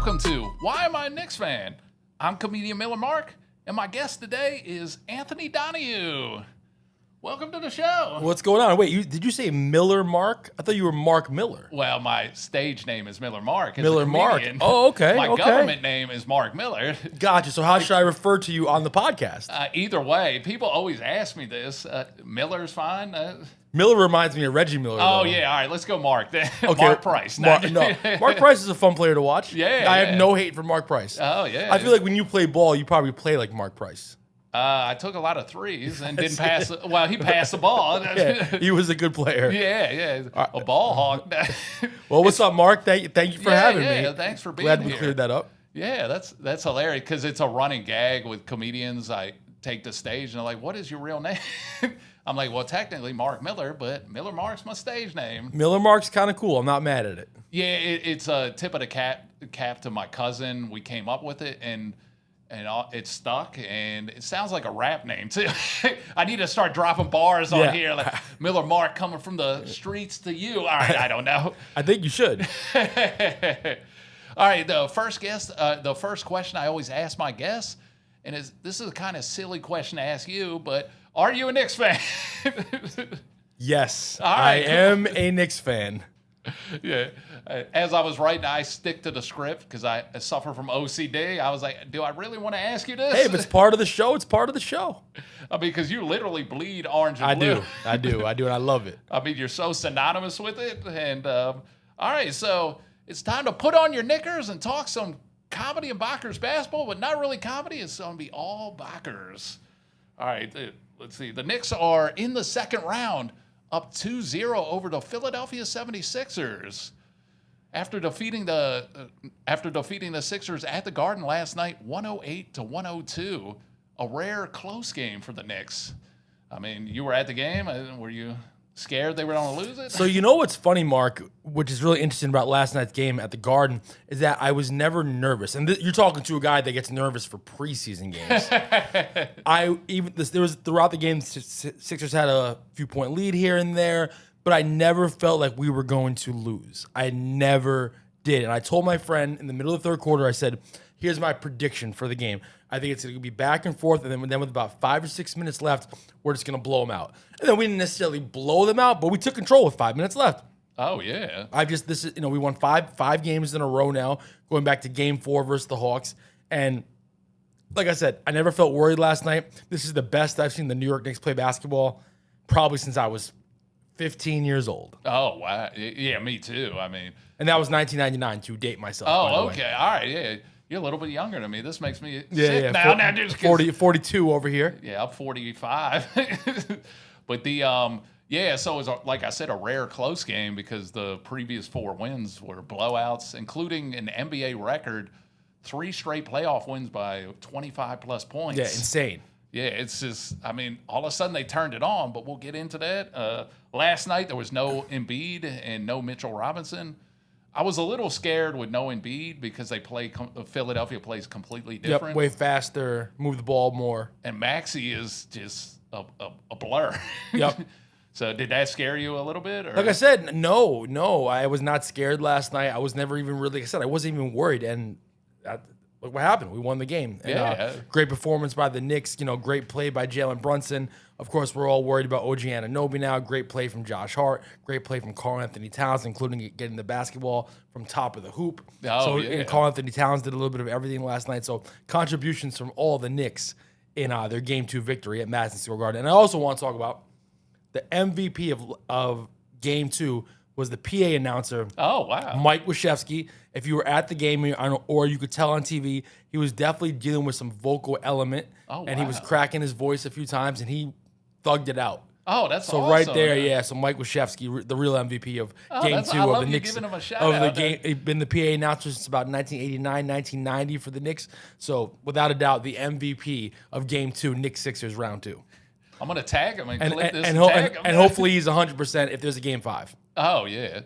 Welcome to Why Am I a Knicks Fan? I'm comedian Miller Mark, and my guest today is Anthony Donahue. Welcome to the show. What's going on? Wait, did you say Miller Mark? I thought you were Mark Miller. Well, my stage name is Miller Mark. Miller Mark. Oh, okay. My government name is Mark Miller. Gotcha. So how should I refer to you on the podcast? Either way, people always ask me this. Miller's fine. Miller reminds me of Reggie Miller. Oh, though. yeah. All right, let's go Mark then. Okay. Mark Price. No, Mark Price is a fun player to watch. Yeah, I yeah. have no hate for Mark Price. Oh, yeah. I feel like when you play ball, you probably play like Mark Price. I took a lot of threes and didn't pass. Well, he passed the ball. Yeah, he was a good player. Yeah. A ball hawk. Well, what's up, Mark? Thank you for having me. Yeah, thanks for being Glad here. we cleared that up. Yeah, that's hilarious because it's a running gag with comedians. I take the stage and they're like, "What is your real name?" I'm like, "Well, technically Mark Miller, but Miller Mark's my stage name." Miller Mark's kind of cool. I'm not mad at it. Yeah, it's a tip of the cap to my cousin. We came up with it and it stuck, and it sounds like a rap name too. I need to start dropping bars on here, like Miller Mark coming from the streets to you. All right, I don't know. I think you should. All right, the first question I always ask my guests, and this is a kind of silly question to ask you, but are you a Knicks fan? Yes, All right, I am a Knicks fan. Yeah. As I was writing, I stick to the script because I suffer from OCD. I was like, do I really want to ask you this? Hey, if it's part of the show, it's part of the show. I mean, because you literally bleed orange and blue. I do, and I love it. I mean, you're so synonymous with it. And all right, so it's time to put on your knickers and talk some comedy and Bockers basketball, but not really comedy. It's going to be all Bockers. All right, let's see. The Knicks are in the second round, up 2-0 over the Philadelphia 76ers. After defeating the Sixers at the Garden last night, 108-102, a rare close game for the Knicks. I mean, you were at the game. Were you scared they were going to lose it? So you know what's funny, Mark, which is really interesting about last night's game at the Garden, is that I was never nervous. And you're talking to a guy that gets nervous for preseason games. There was throughout the game, Sixers had a few-point lead here and there, but I never felt like we were going to lose. I never did. And I told my friend in the middle of the third quarter, I said, here's my prediction for the game. I think it's going to be back and forth, and then with about 5 or 6 minutes left, we're just going to blow them out. And then we didn't necessarily blow them out, but we took control with 5 minutes left. Oh, yeah. We won five games in a row now, going back to game 4 versus the Hawks. And like I said, I never felt worried last night. This is the best I've seen the New York Knicks play basketball probably since I was 15 years old. Oh, wow. Yeah, me too. I mean, and that was 1999 to date myself. Oh, okay. All right. Yeah. You're a little bit younger than me. This makes me sick yeah. now. Now just 42 over here. Yeah, I'm 45. But so it was, like I said, a rare close game because the previous 4 wins were blowouts, including an NBA record, 3 straight playoff wins by 25-plus points. Yeah, insane. Yeah, it's just, I mean, all of a sudden they turned it on, but we'll get into that. Last night there was no Embiid and no Mitchell Robinson. I was a little scared with no Embiid because Philadelphia plays completely different. Yep, way faster, move the ball more. And Maxey is just a blur. Yep. So did that scare you a little bit? Or? Like I said, no, I was not scared last night. I was never even really, like I said, I wasn't even worried. And look what happened. We won the game. And, great performance by the Knicks. Great play by Jalen Brunson. Of course, we're all worried about OG Anunoby now. Great play from Josh Hart. Great play from Karl Anthony Towns, including getting the basketball from top of the hoop. And Karl Anthony Towns did a little bit of everything last night. So contributions from all the Knicks in their Game 2 victory at Madison Square Garden. And I also want to talk about the MVP of Game 2 was the PA announcer. Oh, wow. Mike Wachowski. If you were at the game or you could tell on TV, he was definitely dealing with some vocal element. Oh, and he was cracking his voice a few times, and he thugged it out. Oh, that's so awesome. Right there, yeah. So Mike Wachowski, the real MVP of Game 2 of the Knicks. Giving him a shout out. He's been the PA announcer since about 1989, 1990 for the Knicks. So without a doubt, the MVP of Game 2, Knicks Sixers round 2. I'm gonna tag him and clip this and hopefully he's 100% if there's a Game 5. Oh yeah,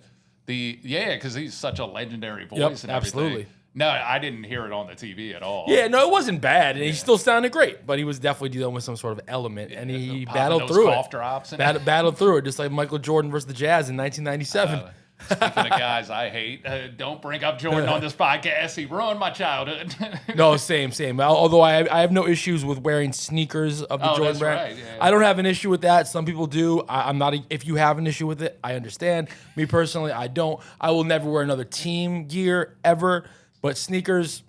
because he's such a legendary voice. Yep, and absolutely. Everything. No, I didn't hear it on the TV at all. Yeah, no, it wasn't bad, and he still sounded great, but he was definitely dealing with some sort of element, and he battled through it. Drops Battled through it, just like Michael Jordan versus the Jazz in 1997. Speaking of guys I hate, don't bring up Jordan on this podcast. He ruined my childhood. No, same. Although I have no issues with wearing sneakers of the Jordan brand. Right. Yeah. I don't have an issue with that. Some people do. I'm not. If you have an issue with it, I understand. Me personally, I don't. I will never wear another team gear ever. But sneakers,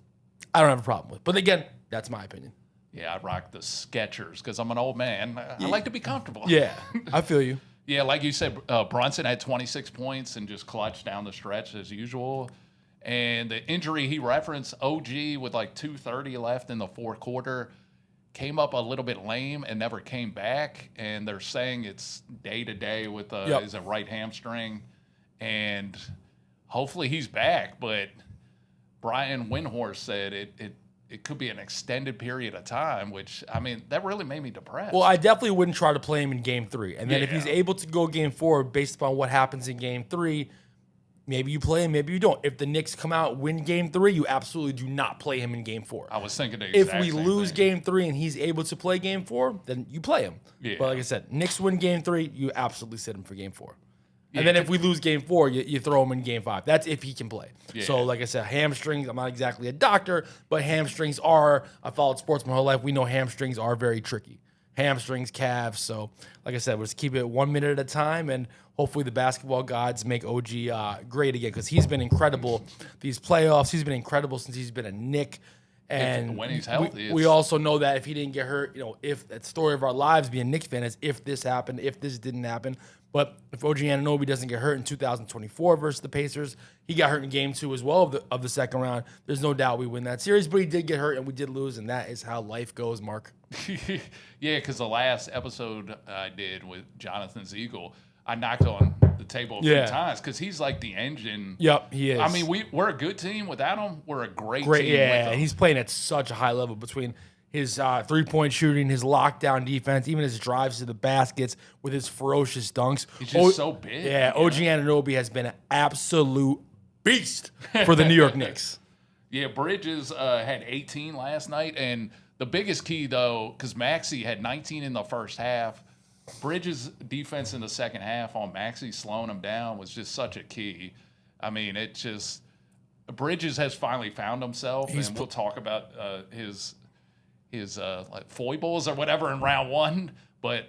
I don't have a problem with. But again, that's my opinion. Yeah, I rock the Skechers because I'm an old man. I like to be comfortable. Yeah, I feel you. Yeah, like you said, Brunson had 26 points and just clutched down the stretch as usual. And the injury he referenced, OG with like 2:30 left in the fourth quarter, came up a little bit lame and never came back. And they're saying it's day to day with is a right hamstring. And hopefully he's back. But Brian Windhorst said it could be an extended period of time, which, I mean, that really made me depressed. Well, I definitely wouldn't try to play him in game 3. And then if he's able to go game 4 based upon what happens in game 3, maybe you play him, maybe you don't. If the Knicks come out, win game 3, you absolutely do not play him in game 4. I was thinking the exact If we same lose thing. game 3 and he's able to play game 4, then you play him. Yeah. But like I said, Knicks win game 3, you absolutely sit him for game 4. Yeah, And then if we lose game 4, you throw him in game 5. That's if he can play. Yeah. So like I said, hamstrings, I'm not exactly a doctor, but hamstrings are, I followed sports my whole life. We know hamstrings are very tricky. Hamstrings, calves. So like I said, we'll just keep it 1 minute at a time, and hopefully the basketball gods make OG great again, because he's been incredible these playoffs. He's been incredible since he's been a Knick. And when he's healthy, we also know that if he didn't get hurt, if that story of our lives being Knicks fan is if this happened, if this didn't happen. But if OG Anunoby doesn't get hurt in 2024 versus the Pacers, he got hurt in game 2 as well of the second round. There's no doubt we win that series, but he did get hurt and we did lose, and that is how life goes, Mark. Yeah, because the last episode I did with Jonathan Ziegel, I knocked on the table a few times because he's like the engine. Yep, he is. I mean, we're a good team. Without him, we're a great team. Yeah, with him. he's playing at such a high level between his three-point shooting, his lockdown defense, even his drives to the baskets with his ferocious dunks. He's just so big. Yeah, OG Anunoby has been an absolute beast for the New York Knicks. Yeah, Bridges had 18 last night, and the biggest key, though, because Maxey had 19 in the first half, Bridges' defense in the second half on Maxey slowing him down was just such a key. I mean, it just – Bridges has finally found himself, and we'll talk about his like foibles or whatever in round 1, but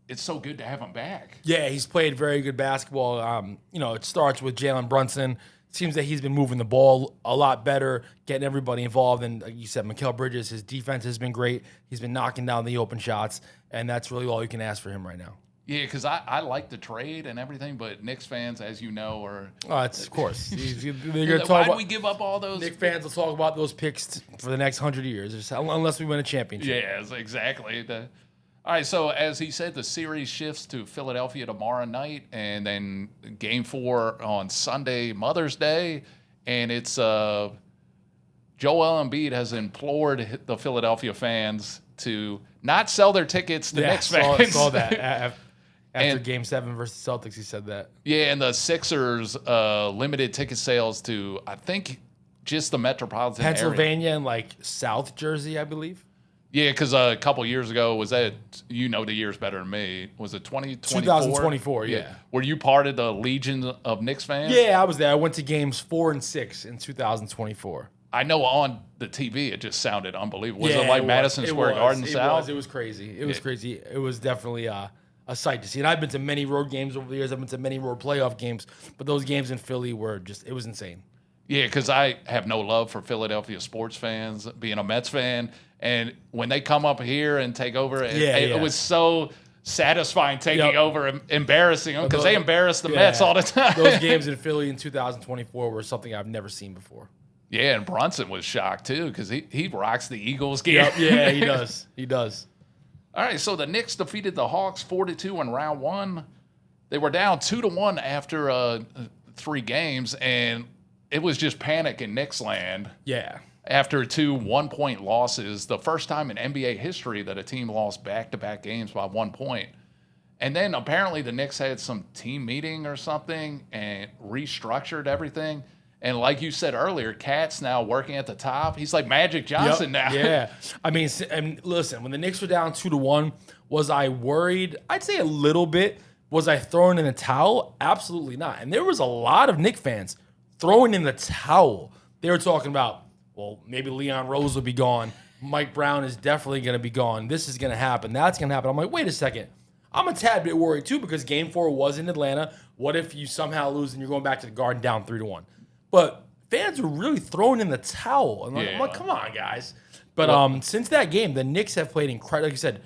it's so good to have him back. Yeah, he's played very good basketball. It starts with Jalen Brunson. Seems that he's been moving the ball a lot better, getting everybody involved. And like you said, Mikal Bridges, his defense has been great. He's been knocking down the open shots, and that's really all you can ask for him right now. Yeah, because I like the trade and everything, but Knicks fans, as you know, are... It's of course. Why do we give up all those... Knicks fans will talk about those picks for the next 100 years, unless we win a championship. Yes, exactly. All right, so as he said, the series shifts to Philadelphia tomorrow night, and then Game 4 on Sunday, Mother's Day, and it's Joel Embiid has implored the Philadelphia fans to not sell their tickets to Knicks fans. Saw that after Game 7 versus Celtics, he said that. Yeah, and the Sixers limited ticket sales to, I think, just the metropolitan Pennsylvania area. and like South Jersey, I believe. Yeah, because a couple years ago, was that, the years better than me, was it 2024? 2024, yeah. Were you part of the Legion of Knicks fans? Yeah, I was there. I went to games 4 and 6 in 2024. I know on the TV it just sounded unbelievable. Was it like Madison Square Garden South? It was crazy. It was crazy. It was definitely a sight to see. And I've been to many road games over the years. I've been to many road playoff games. But those games in Philly were it was insane. Yeah, because I have no love for Philadelphia sports fans, being a Mets fan. And when they come up here and take over, it was so satisfying taking over, embarrassing them, because they embarrass the Mets all the time. Those games in Philly in 2024 were something I've never seen before. Yeah, and Brunson was shocked, too, because he rocks the Eagles gear. Yep, yeah, he does. He does. All right, so the Knicks defeated the Hawks 4-2 in round 1. They were down 2-1 after 3 games, and it was just panic in Knicks land. Yeah. After 2 one-point losses, the first time in NBA history that a team lost back-to-back games by 1 point. And then apparently the Knicks had some team meeting or something and restructured everything. And like you said earlier, Cat's now working at the top. He's like Magic Johnson now. Yeah. I mean, listen, when the Knicks were down 2-1, was I worried? I'd say a little bit, Was I throwing in the towel? Absolutely not. And there was a lot of Knicks fans throwing in the towel. They were talking about, well, maybe Leon Rose will be gone. Mike Brown is definitely going to be gone. This is going to happen. That's going to happen. I'm like, wait a second. I'm a tad bit worried too because Game 4 was in Atlanta. What if you somehow lose and you're going back to the Garden down 3-1? But fans are really throwing in the towel. And I'm like, come on, guys. But since that game, the Knicks have played incredible. Like I said,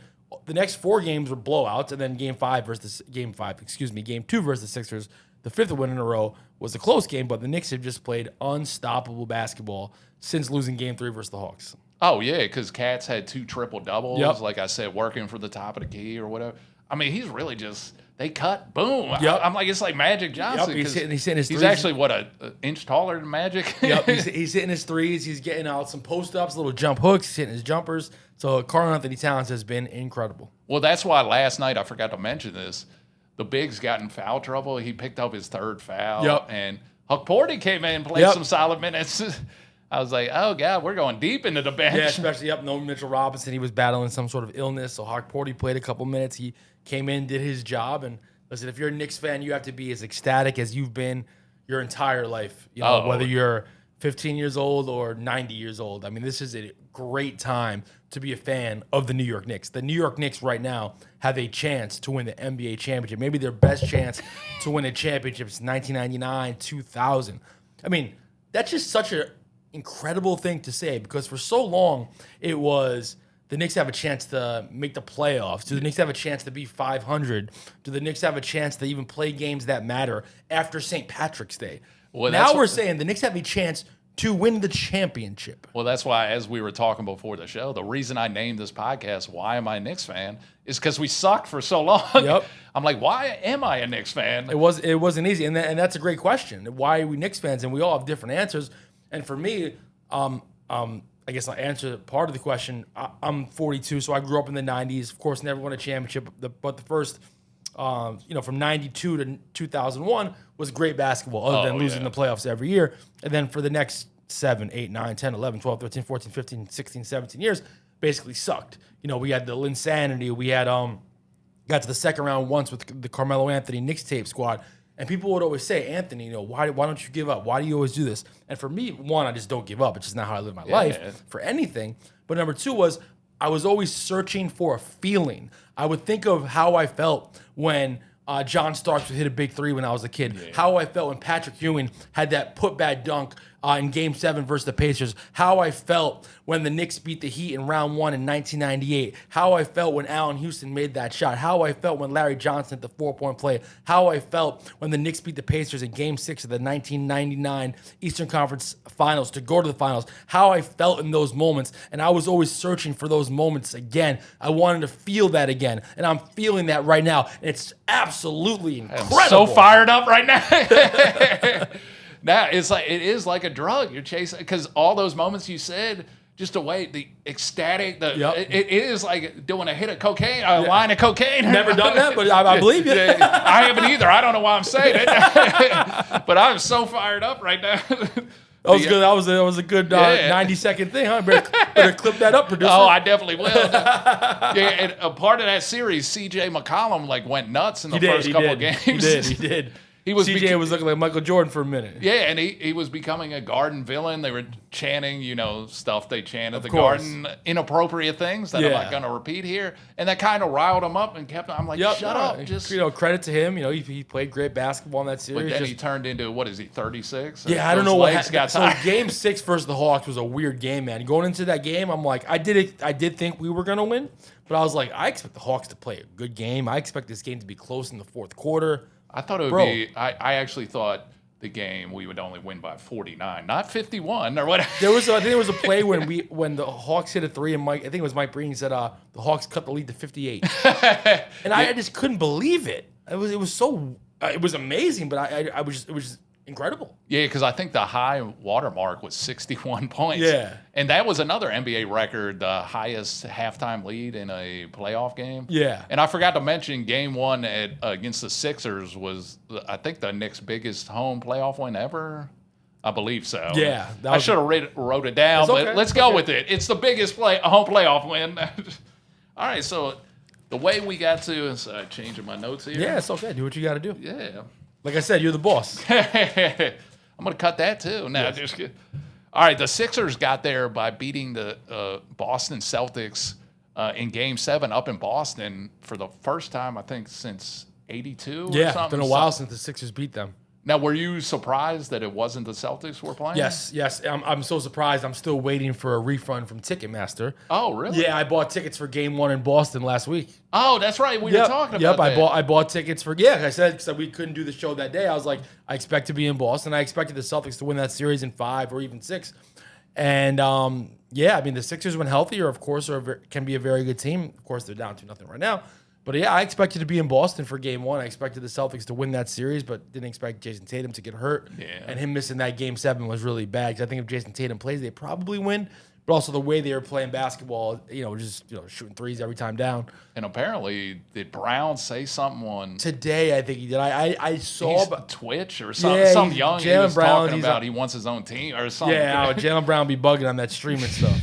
the next 4 games were blowouts, and then game 2 versus the Sixers, the 5th win in a row, was a close game, but the Knicks have just played unstoppable basketball since losing game 3 versus the Hawks. Oh, yeah, because Cat's had 2 triple-doubles, Yep. like I said, working for the top of the key or whatever. I mean, he's really just, they cut, boom. Yep. I'm like, it's like Magic Johnson. Yep, he's hitting his threes. He's actually, what, an inch taller than Magic? Yep, he's hitting his threes. He's getting out some post-ups, little jump hooks. He's hitting his jumpers. So Karl Anthony Towns has been incredible. Well, that's why last night, I forgot to mention this, the Bigs got in foul trouble. He picked up his 3rd foul. Yep. And Huck Porty came in and played some solid minutes. I was like, oh, God, we're going deep into the bench. Yeah, especially no Mitchell Robinson. He was battling some sort of illness. So Huck Porty played a couple minutes. He came in, did his job. And listen, if you're a Knicks fan, you have to be as ecstatic as you've been your entire life. You know, whether you're 15 years old or 90 years old. I mean, this is a great time to be a fan of the New York Knicks. The New York Knicks right now have a chance to win the NBA championship. Maybe their best chance to win a championship is 1999, 2000. I mean, that's just such an incredible thing to say because for so long it was the Knicks have a chance to make the playoffs. Do the Knicks have a chance to be 500? Do the Knicks have a chance to even play games that matter after St. Patrick's Day? Well, now we're saying the Knicks have a chance to win the championship. Well, that's why, as we were talking before the show, the reason I named this podcast, Why Am I a Knicks Fan, is because we sucked for so long. Yep. I'm like, why am I a Knicks fan? It wasn't easy, and that's a great question. Why are we Knicks fans? And we all have different answers. And for me, I guess I'll answer part of the question. I'm 42, so I grew up in the 90s. Of course, never won a championship, but the first, from 92 to 2001 was great basketball, other than losing the playoffs every year. And then for the next 7, 8, 9, 10, 11, 12, 13, 14, 15, 16, 17 years, basically sucked. You know, we had the Linsanity. We had got to the second round once with the Carmelo Anthony Knicks tape squad. And people would always say, Anthony, why don't you give up? Why do you always do this? And for me, one, I just don't give up. It's just not how I live my life for anything. But number 2 was I was always searching for a feeling. I would think of how I felt when John Starks would hit a big 3 when I was a kid. Yeah. How I felt when Patrick Ewing had that putback dunk in Game 7 versus the Pacers. How I felt when the Knicks beat the Heat in Round 1 in 1998. How I felt when Allen Houston made that shot. How I felt when Larry Johnson hit the 4-point play. How I felt when the Knicks beat the Pacers in Game 6 of the 1999 Eastern Conference Finals to go to the Finals. How I felt in those moments. And I was always searching for those moments again. I wanted to feel that again. And I'm feeling that right now. And it's absolutely incredible. I'm so fired up right now. Now it is like a drug. You're chasing because all those moments you said, just the way the ecstatic, it is like doing a hit of cocaine, a line of cocaine. Never done that, but I believe you. I haven't either. I don't know why I'm saying it, but I'm so fired up right now. That was good. That was a good 90-second thing, huh? Better clip that up, producer. Oh, I definitely will. And a part of that series, C.J. McCollum went nuts in the first couple of games. He did. CJ was looking like Michael Jordan for a minute. Yeah, and he was becoming a Garden villain. They were chanting, stuff they chant at the Garden, inappropriate things that I'm not going to repeat here. And that kind of riled him up and kept him. I'm like, shut up. Just credit to him. He played great basketball in that series. But then he turned into, what is he, 36? Yeah, I don't know what happened. So Game 6 versus the Hawks was a weird game, man. Going into that game, I'm like, I did think we were going to win, but I was like, I expect the Hawks to play a good game. I expect this game to be close in the fourth quarter. I thought it would be. I actually thought the game we would only win by 49, not 51 or whatever. I think there was a play when the Hawks hit a 3 and I think it was Mike Breen said the Hawks cut the lead to 58, and I just couldn't believe it. It was amazing, but it was incredible. Yeah, because I think the high watermark was 61 points. Yeah. And that was another NBA record, the highest halftime lead in a playoff game. Yeah. And I forgot to mention Game 1 against the Sixers was, I think, the Knicks' biggest home playoff win ever. I believe so. Yeah. I should have wrote it down, but let's go with it. It's the biggest home playoff win. All right, so the way we got to, changing my notes here. Yeah, it's okay. Do what you got to do. Yeah. Like I said, you're the boss. I'm going to cut that too. No, Yes. just kidding. All right, the Sixers got there by beating the Boston Celtics in Game 7 up in Boston for the first time, I think, since 82 or Yeah, something. it's been a while since the Sixers beat them. Now, were you surprised that it wasn't the Celtics were playing? Yes. I'm so surprised. I'm still waiting for a refund from Ticketmaster. Oh, really? Yeah, I bought tickets for Game 1 in Boston last week. Oh, that's right. We were talking about that. I bought tickets for, like I said, because we couldn't do the show that day. I was like, I expect to be in Boston. I expected the Celtics to win that series in 5 or even 6. And, the Sixers, when healthier, of course, can be a very good team. Of course, they're down 2-0 right now. But, I expected to be in Boston for Game 1. I expected the Celtics to win that series, but didn't expect Jason Tatum to get hurt. Yeah. And him missing that Game 7 was really bad, because I think if Jason Tatum plays, they probably win. But also the way they were playing basketball, just shooting threes every time down. And apparently, did Brown say something on Today, I think he did. I saw Twitch or something. Yeah, Some young he was Brown, talking about he wants his own team or something. Yeah, Jaylen Brown be bugging on that streaming stuff.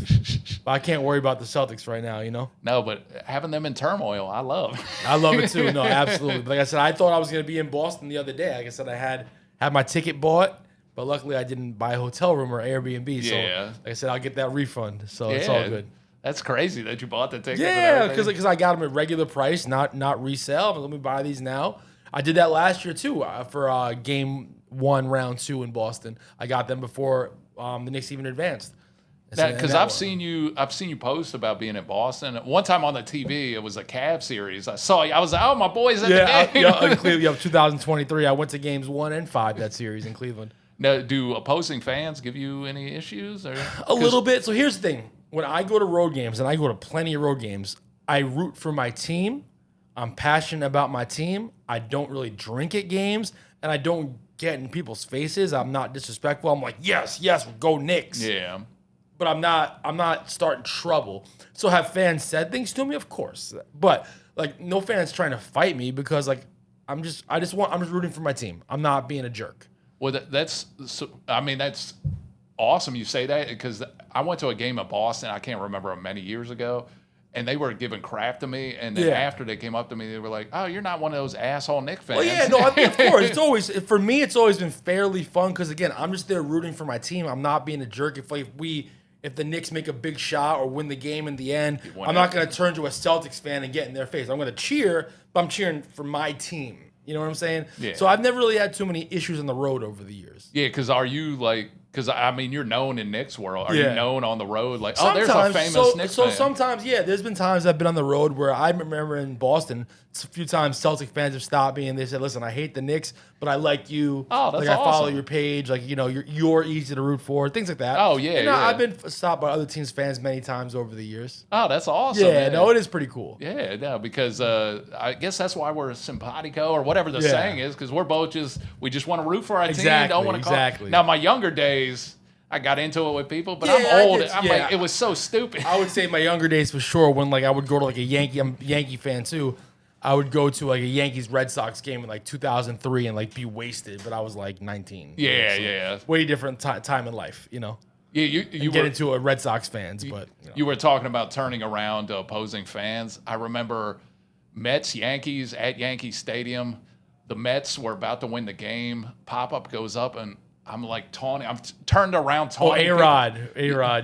But I can't worry about the Celtics right now, No, but having them in turmoil, I love. I love it too. No, absolutely. But like I said, I thought I was going to be in Boston the other day. Like I said, I had my ticket bought. But luckily, I didn't buy a hotel room or Airbnb. So, like I said, I'll get that refund. So it's all good. That's crazy that you bought the ticket. Yeah, because I got them at regular price, not resale. Let me buy these now. I did that last year too for Game 1, Round 2 in Boston. I got them before the Knicks even advanced. Because I've seen you post about being in Boston. One time on the TV, it was a Cavs series. I saw you. I was like, oh, my boy's at the game. In Cleveland, 2023. I went to Games 1 and 5 that series in Cleveland. Now, do opposing fans give you any issues? A little bit. So here's the thing. When I go to road games, and I go to plenty of road games, I root for my team. I'm passionate about my team. I don't really drink at games, and I don't get in people's faces. I'm not disrespectful. I'm like, yes, go Knicks. Yeah. But I'm not starting trouble. So have fans said things to me? Of course. But no fans trying to fight me, because I'm just rooting for my team. I'm not being a jerk. Well, that's awesome you say that, because I went to a game at Boston, I can't remember many years ago, and they were giving crap to me. And then after they came up to me, they were like, oh, you're not one of those asshole Knicks fans. Well, yeah, no, of course. For me, it's always been fairly fun, because, again, I'm just there rooting for my team. I'm not being a jerk. If the Knicks make a big shot or win the game in the end, I'm not going to turn to a Celtics fan and get in their face. I'm going to cheer, but I'm cheering for my team. You know what I'm saying? Yeah. So I've never really had too many issues on the road over the years. Yeah, because are you you're known in Knicks world. Are you known on the road? Sometimes, there's a famous Knicks fan. Sometimes, there's been times I've been on the road where I remember in Boston, a few times Celtic fans have stopped me and they said, listen, I hate the Knicks, but I like you. Oh, that's I follow awesome. your page. You're easy to root for. Things like that. Oh, yeah, I've been stopped by other teams' fans many times over the years. Oh, that's awesome. Yeah, man. no, it is pretty cool. Yeah, no, because I guess that's why we're simpatico or whatever the saying is, because we're both we just want to root for our team. Don't want to call. Now, my younger days, I got into it with people, but I'm old. It was so stupid. I would say my younger days for sure, when I would go to a Yankee, I'm a Yankee fan too. I would go to a Yankees Red Sox game in 2003 and be wasted, but I was 19. Yeah. Way different time in life, Yeah, you get into a Red Sox fans, but you were talking about turning around to opposing fans. I remember Mets Yankees at Yankee Stadium. The Mets were about to win the game. Pop-up goes up and I'm taunting. I'm turned around taunting. A-Rod,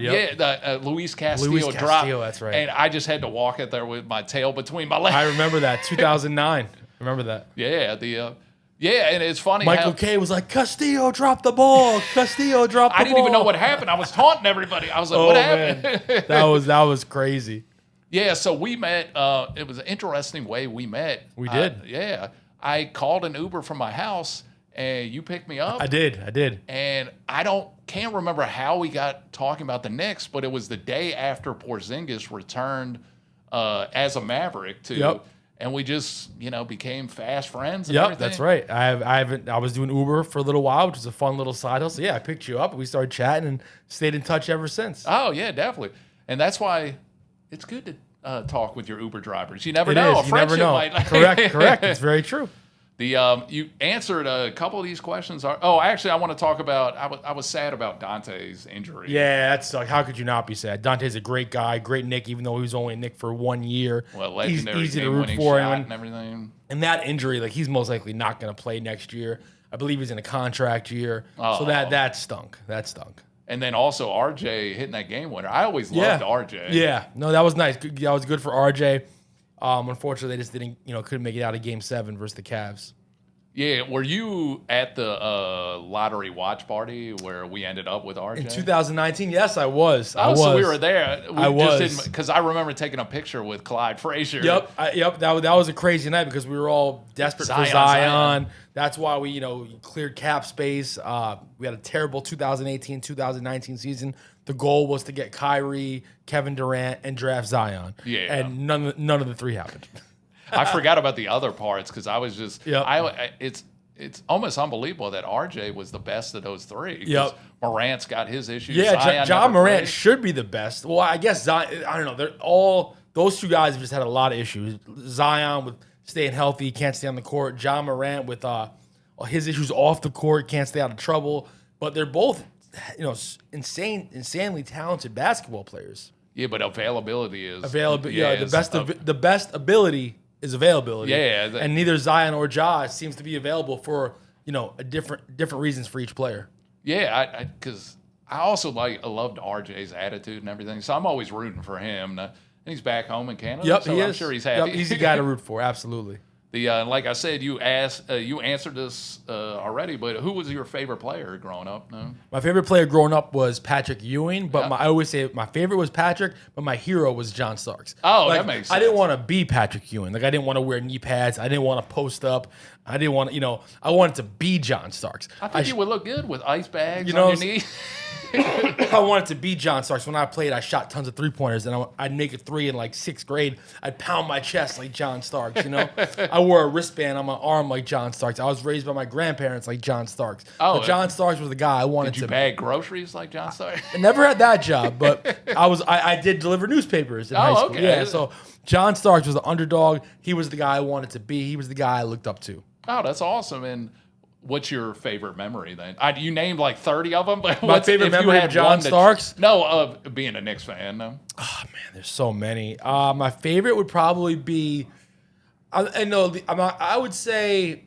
yep. Yeah, Luis Castillo dropped. That's right. And I just had to walk it there with my tail between my legs. I remember that, 2009. Remember that. Yeah, and it's funny. Michael Kay was like, Castillo dropped the ball. Castillo dropped the ball. I didn't even know what happened. I was taunting everybody. I was like, what happened? Man. That was crazy. Yeah, so we met. It was an interesting way we met. We did. Yeah. I called an Uber from my house, and you picked me up. I did. And can't remember how we got talking about the Knicks, but it was the day after Porzingis returned as a Maverick too. Yep. And we just, became fast friends and everything. That's right. I was doing Uber for a little while, which was a fun little side hustle. Yeah, I picked you up. We started chatting and stayed in touch ever since. Oh, yeah, definitely. And that's why it's good to talk with your Uber drivers. You never know. You never know. Correct. It's very true. You answered a couple of these questions. Actually, I want to talk about. I was sad about Dante's injury. Yeah, that sucks. How could you not be sad? Dante's a great guy, great Knick, even though he was only a Knick for 1 year. Well, legendary Easy to root game-winning for shot him and everything. And that injury, like he's most likely not going to play next year. I believe he's in a contract year, so that stunk. That stunk. And then also RJ hitting that game winner. I always loved RJ. Yeah, no, that was nice. That was good for RJ. Unfortunately, they just couldn't make it out of Game 7 versus the Cavs. Yeah, were you at the lottery watch party where we ended up with RJ? In 2019, yes, I was. So we were there. I was. Because I remember taking a picture with Clyde Frazier. Yep. That was a crazy night because we were all desperate for Zion. That's why we, cleared cap space. We had a terrible 2018-2019 season. The goal was to get Kyrie, Kevin Durant, and draft Zion. Yeah. And none of the three happened. I forgot about the other parts because I was just. It's almost unbelievable that RJ was the best of those three. Yep. Morant's got his issues. Yeah, John Morant should be the best. Well, I guess Zion. I don't know. Those two guys have just had a lot of issues. Zion with staying healthy, can't stay on the court. John Morant with his issues off the court, can't stay out of trouble. But they're both, insanely talented basketball players. Yeah, but availability is the best ability is availability. Yeah, and neither Zion or Ja seems to be available for a different reasons for each player. Yeah, because I also I loved RJ's attitude and everything, so I'm always rooting for him. And he's back home in Canada. Yep, so I'm sure he's happy. Yep, he's the guy to root for. Absolutely. Like I said, you answered this already, but who was your favorite player growing up? No? My favorite player growing up was Patrick Ewing, but I always say my favorite was Patrick, but my hero was John Starks. Oh, that makes sense. I didn't want to be Patrick Ewing. Like I didn't want to wear knee pads. I didn't want to post up. I didn't want to, I wanted to be John Starks. I think you would look good with ice bags on your knee. I wanted to be John Starks. When I played, I shot tons of three-pointers, and I'd make a three in like 6th grade. I'd pound my chest like John Starks, I wore a wristband on my arm like John Starks. I was raised by my grandparents like John Starks. Oh, so John Starks was the guy I wanted to. Did you bag groceries like John Starks? I never had that job, but I did deliver newspapers in high school. Okay. Yeah, so John Starks was the underdog. He was the guy I wanted to be. He was the guy I looked up to. Oh, that's awesome. And what's your favorite memory then? You named like 30 of them, but my favorite memory of John Starks? No, being a Knicks fan. No. Oh man, there's so many. My favorite would probably be. I would say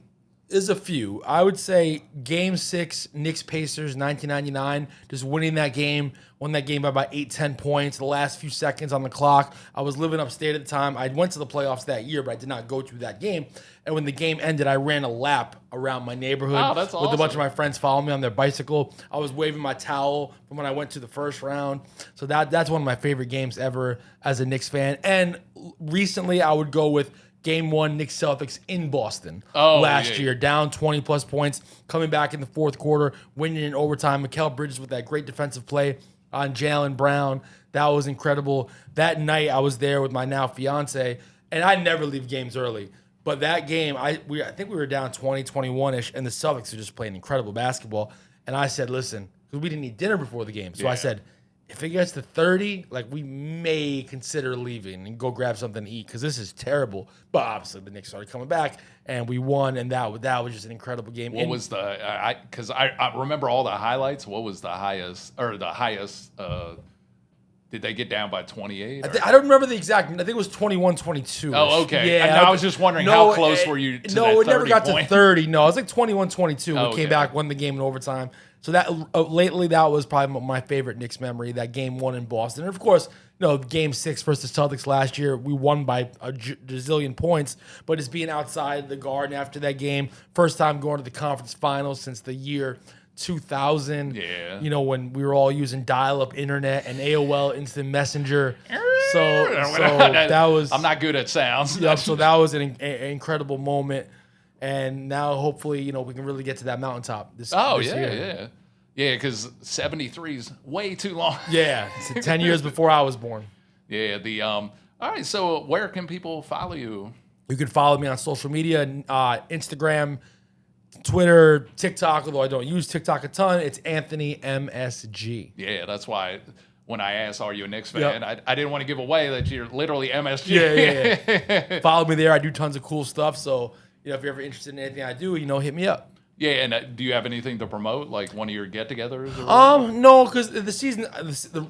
there's a few. I would say Game 6, Knicks Pacers, 1999. Just winning that game. Won that game by about 8-10 points. The last few seconds on the clock. I was living upstate at the time. I went to the playoffs that year, but I did not go to that game. And when the game ended, I ran a lap around my neighborhood that's with awesome. a bunch of my friends following me on their bicycle. I was waving my towel from when I went to the first round. So that's one of my favorite games ever as a Knicks fan. And recently, I would go with Game 1, Knicks Celtics in Boston last year, down 20-plus points, coming back in the fourth quarter, winning in overtime. Mikal Bridges with that great defensive play on Jaylen Brown. That was incredible. That night, I was there with my now fiance, and I never leave games early. But that game, I think we were down 20, 21-ish, and the Celtics were just playing incredible basketball. And I said, listen, because we didn't eat dinner before the game. So I said, if it gets to 30, we may consider leaving and go grab something to eat because this is terrible. But obviously, the Knicks started coming back, and we won, and that was just an incredible game. What was the – because I remember all the highlights. What was the highest did they get down by 28? I don't remember the exact – I think it was 21-22. Oh, okay. Yeah. I was just wondering how close were you to that 30 No, it never got point? to 30. No, it was like 21-22. We came back, won the game in overtime. So that lately, that was probably my favorite Knicks memory, that Game 1 in Boston. And, of course, Game 6 versus Celtics last year, we won by a gazillion points. But it's being outside the Garden after that game, first time going to the conference finals since the year 2000. Yeah. When we were all using dial-up internet and AOL Instant Messenger. So that was... I'm not good at sounds. Yeah, so that was an incredible moment. And now, hopefully, we can really get to that mountaintop this year. Yeah, because 73 is way too long. Yeah, it's 10 years before I was born. Yeah, all right, so where can people follow you? You can follow me on social media, Instagram, Twitter, TikTok, although I don't use TikTok a ton. It's Anthony MSG. Yeah, that's why when I asked, are you a Knicks fan, I didn't want to give away that you're literally MSG. Yeah. Follow me there. I do tons of cool stuff, so... if you're ever interested in anything I do, hit me up. Yeah, and do you have anything to promote, like one of your get-togethers? Or no, because the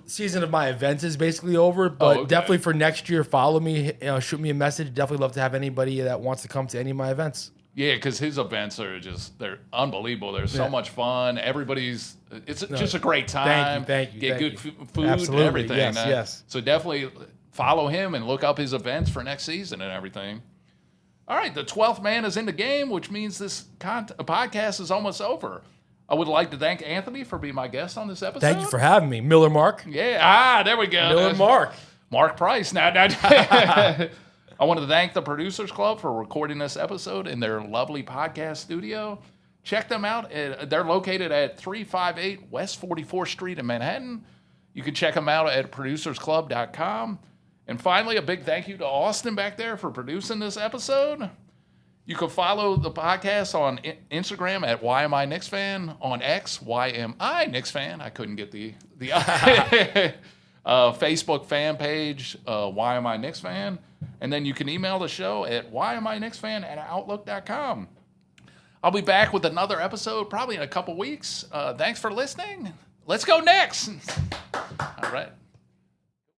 season of my events is basically over. But definitely for next year, follow me. Shoot me a message. Definitely love to have anybody that wants to come to any of my events. Yeah, because his events are they're unbelievable. They're so much fun. It's just a great time. Thank you. Get good food Absolutely. and everything. Yes. So definitely follow him and look up his events for next season and everything. All right, the 12th man is in the game, which means this podcast is almost over. I would like to thank Anthony for being my guest on this episode. Thank you for having me. Miller Mark. Yeah, there we go. Miller Mark. Mark Price. Now, I want to thank the Producers Club for recording this episode in their lovely podcast studio. Check them out. They're located at 358 West 44th Street in Manhattan. You can check them out at producersclub.com. And finally, a big thank you to Austin back there for producing this episode. You can follow the podcast on Instagram at Why Am I Knicks Fan, on X, Why Am I Knicks Fan. I couldn't get the Facebook fan page, Why Am I Knicks Fan. And then you can email the show at whyamiKnicksFan@outlook.com. I'll be back with another episode probably in a couple weeks. Thanks for listening. Let's go Knicks. All right.